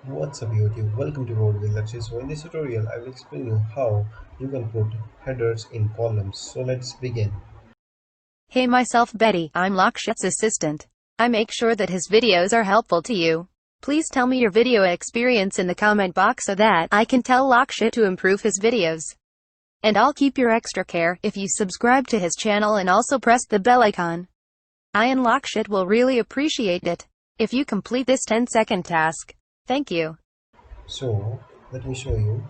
What's up YouTube? Welcome to Code with Lakshit. So in this tutorial I will explain you how you can put headers in columns. So let's begin. Hey myself Betty, I'm Lakshit's assistant. I make sure that his videos are helpful to you. Please tell me your video experience in the comment box so that I can tell Lakshit to improve his videos. And I'll keep your extra care if you subscribe to his channel and also press the bell icon. I and Lakshit will really appreciate it if you complete this 10-second task. Thank you. So let me show you.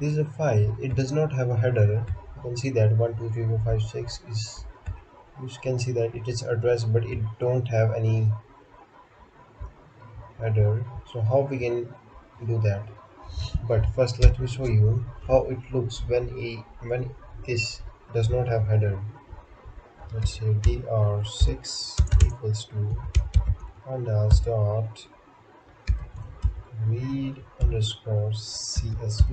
This is a file. It does not have a header. You can see that 1, 2, 3, 4, 5, 6 is. You can see that it is addressed, but it don't have any header. So how we can do that? But first let me show you how it looks when this does not have header. Let's say dr6 equals to pandas dot read underscore csv,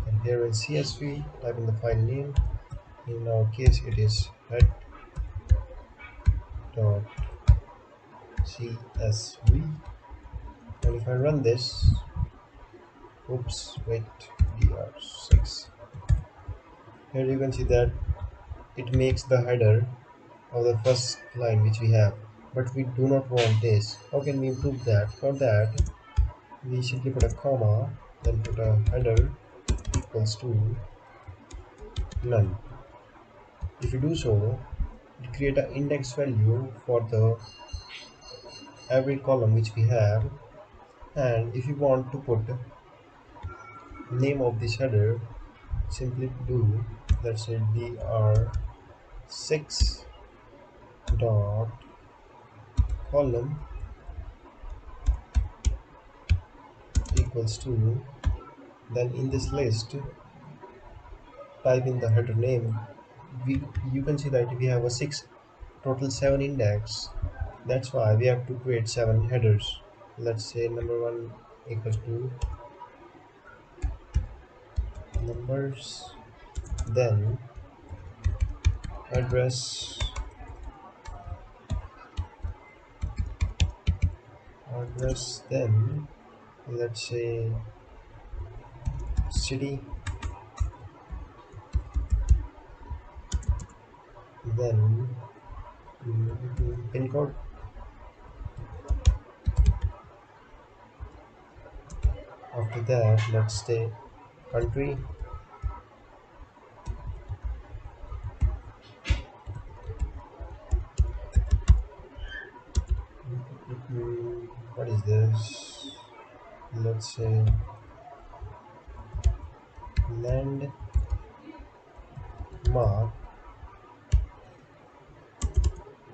and here in csv type in the file name. In our case it is head dot csv, and if I run this, oops, wait, dr6, here you can see that it makes the header of the first line which we have, but we do not want this. How can we improve that? For that we simply put a comma, then put a header equals to none. If you do so, it create an index value for the every column which we have. And if you want to put name of this header, simply do, let's say dr6 dot column equals to, then in this list type in the header name. You can see that we have a total 7 index. That's why we have to create 7 headers. Let's say number 1 equals to numbers, then address, then let's say city, then pin code. After that, let's say country, what is this, let's say landmark,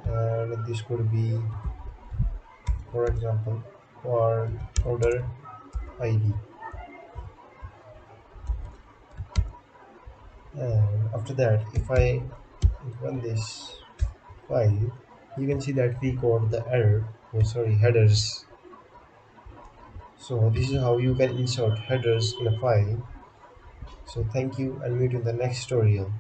and this could be, for example, or order id. And after that, if I run this file, you can see that we got the error, oh sorry, headers. So this is how you can insert headers in a file. So thank you, and meet you in the next tutorial.